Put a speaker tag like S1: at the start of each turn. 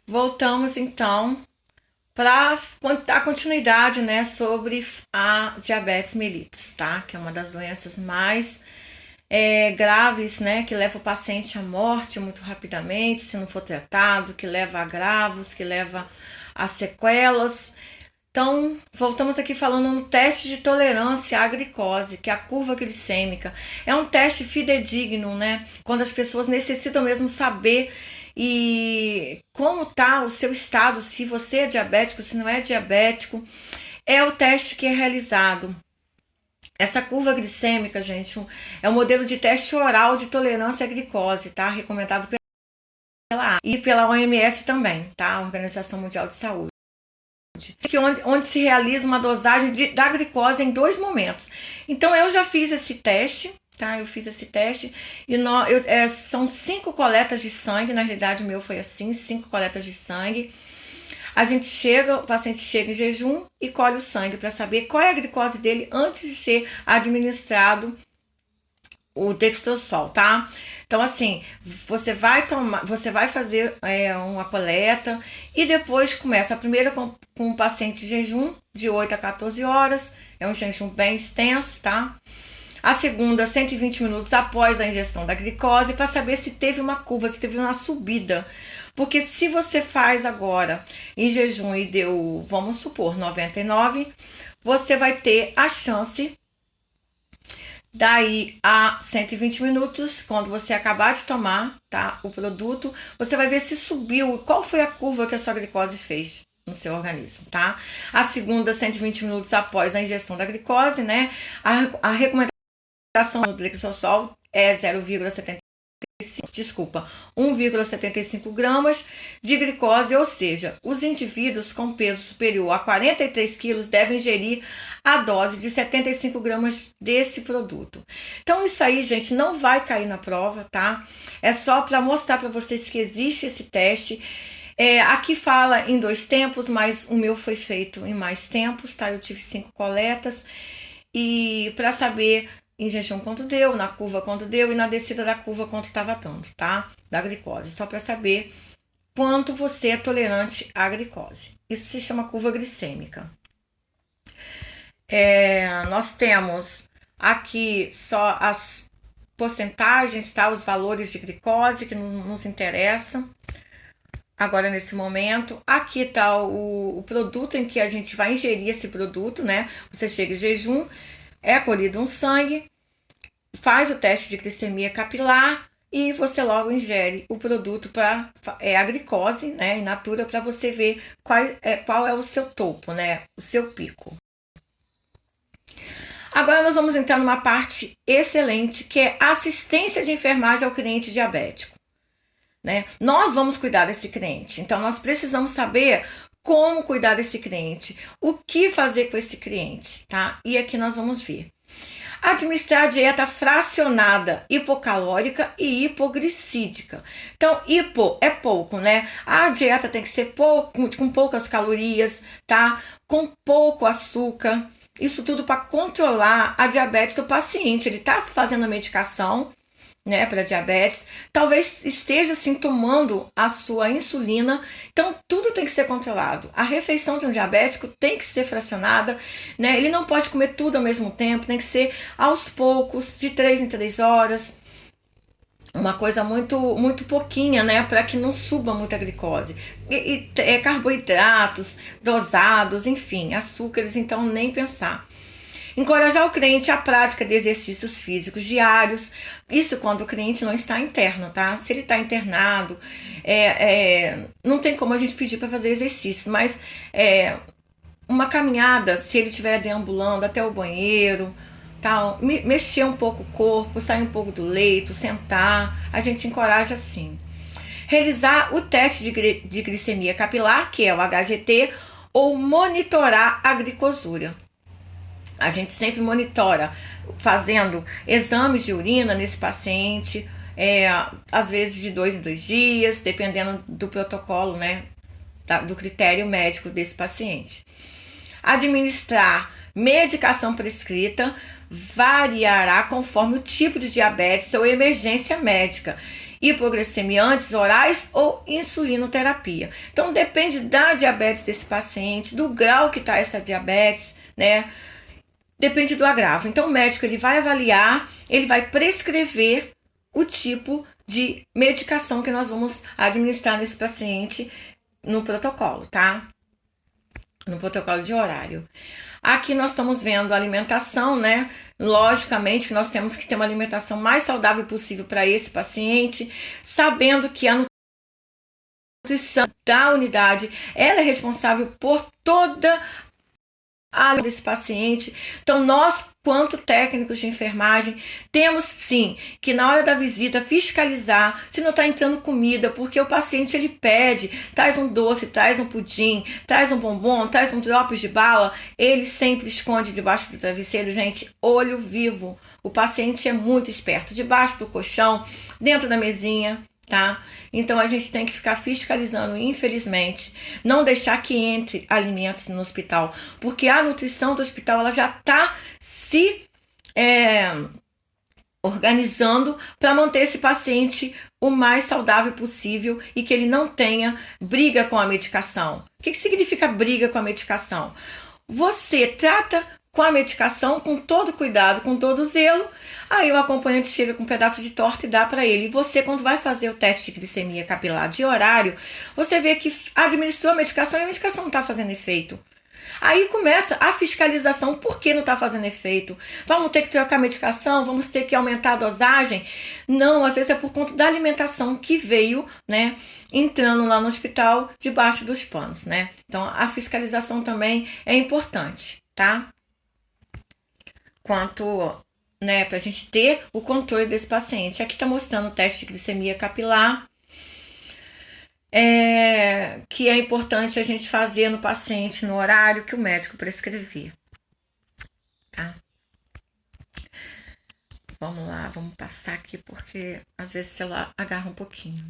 S1: Voltamos então para dar continuidade, né, sobre a diabetes mellitus, tá? Que é uma das doenças mais graves, né, que leva o paciente à morte muito rapidamente, se não for tratado, que leva a agravos, que leva a sequelas. Então, voltamos aqui falando no teste de tolerância à glicose, que é a curva glicêmica. É um teste fidedigno, né? Quando as pessoas necessitam mesmo saber e como está o seu estado, se você é diabético, se não é diabético. É o teste que é realizado. Essa curva glicêmica, gente, é um modelo de teste oral de tolerância à glicose, tá? Recomendado pela e pela OMS também, tá? Organização Mundial de Saúde. Onde se realiza uma dosagem da glicose em 2 momentos. Então eu já fiz esse teste, tá? Eu fiz esse teste e são 5 coletas de sangue. Na realidade o meu foi assim, 5 coletas de sangue. O paciente chega em jejum e colhe o sangue para saber qual é a glicose dele antes de ser administrado o dextrosol, tá? Então, assim, você vai fazer uma coleta e depois começa a primeira com o paciente de jejum de 8 a 14 horas, é um jejum bem extenso, tá? A segunda, 120 minutos após a injeção da glicose, para saber se teve uma curva, se teve uma subida. Porque se você faz agora em jejum e deu, vamos supor, 99, você vai ter a chance daí a 120 minutos, quando você acabar de tomar, tá, o produto, você vai ver se subiu, qual foi a curva que a sua glicose fez no seu organismo, tá? A segunda, 120 minutos após a injeção da glicose, né? A recomendação do Dextrosol é 1,75 gramas de glicose, ou seja, os indivíduos com peso superior a 43 quilos devem ingerir a dose de 75 gramas desse produto. Então isso aí, gente, não vai cair na prova, tá? É só para mostrar para vocês que existe esse teste. Aqui fala em 2 tempos, mas o meu foi feito em mais tempos, tá? Eu tive 5 coletas e para saber em jejum quanto deu, na curva quanto deu e na descida da curva quanto estava dando, tá? Da glicose, só para saber quanto você é tolerante à glicose. Isso se chama curva glicêmica. Nós temos aqui só as porcentagens, tá? Os valores de glicose que nos interessam. Agora, nesse momento, aqui está o produto em que a gente vai ingerir esse produto, né? Você chega em jejum, é colhido um sangue, faz o teste de glicemia capilar e você logo ingere o produto para a glicose, né, in natura, para você ver qual é o seu topo, né, o seu pico. Agora nós vamos entrar numa parte excelente, que é assistência de enfermagem ao cliente diabético, né? Nós vamos cuidar desse cliente, então nós precisamos saber como cuidar desse cliente, o que fazer com esse cliente, tá? E aqui nós vamos ver. Administrar a dieta fracionada, hipocalórica e hipoglicídica. Então, hipo é pouco, né? A dieta tem que ser com poucas calorias, tá? Com pouco açúcar. Isso tudo para controlar a diabetes do paciente. Ele tá fazendo a medicação, né, para diabetes, talvez esteja assim tomando a sua insulina, então tudo tem que ser controlado. A refeição de um diabético tem que ser fracionada, né? Ele não pode comer tudo ao mesmo tempo, tem que ser aos poucos, de 3 em 3 horas. Uma coisa muito muito pouquinha, né, para que não suba muita glicose. Carboidratos dosados, enfim, açúcares, então nem pensar. Encorajar o cliente à prática de exercícios físicos diários, isso quando o cliente não está interno, tá? Se ele está internado, não tem como a gente pedir para fazer exercícios, mas uma caminhada, se ele estiver deambulando até o banheiro, tal, mexer um pouco o corpo, sair um pouco do leito, sentar, a gente encoraja assim. Realizar o teste de glicemia capilar, que é o HGT, ou monitorar a glicosúria. A gente sempre monitora, fazendo exames de urina nesse paciente, às vezes de 2 em 2 dias, dependendo do protocolo, né, do critério médico desse paciente. Administrar medicação prescrita variará conforme o tipo de diabetes ou emergência médica. hipoglicemiantes orais ou insulinoterapia. Então depende da diabetes desse paciente, do grau que está essa diabetes, né? Depende do agravo. Então o médico ele vai avaliar, ele vai prescrever o tipo de medicação que nós vamos administrar nesse paciente no protocolo, tá? No protocolo de horário. Aqui nós estamos vendo a alimentação, né? Logicamente que nós temos que ter uma alimentação mais saudável possível para esse paciente, sabendo que a nutrição da unidade, ela é responsável por toda a desse paciente. Então nós, quanto técnicos de enfermagem, temos sim que na hora da visita fiscalizar se não está entrando comida, porque o paciente ele pede, traz um doce, traz um pudim, traz um bombom, traz um drops de bala, ele sempre esconde debaixo do travesseiro, gente, olho vivo. O paciente é muito esperto, debaixo do colchão, dentro da mesinha, tá? Então a gente tem que ficar fiscalizando, infelizmente, não deixar que entre alimentos no hospital, porque a nutrição do hospital ela já está se organizando para manter esse paciente o mais saudável possível e que ele não tenha briga com a medicação. O que significa briga com a medicação? Você trata com a medicação, com todo cuidado, com todo zelo, aí o acompanhante chega com um pedaço de torta e dá para ele. E você, quando vai fazer o teste de glicemia capilar de horário, você vê que administrou a medicação e a medicação não está fazendo efeito. Aí começa a fiscalização, por que não está fazendo efeito? Vamos ter que trocar a medicação? Vamos ter que aumentar a dosagem? Não, às vezes é por conta da alimentação que veio, né, entrando lá no hospital debaixo dos panos, né? Então a fiscalização também é importante, tá? Quanto, né, para a gente ter o controle desse paciente. Aqui está mostrando o teste de glicemia capilar, que é importante a gente fazer no paciente no horário que o médico prescrevia, tá? Vamos lá, vamos passar aqui porque às vezes o celular agarra um pouquinho.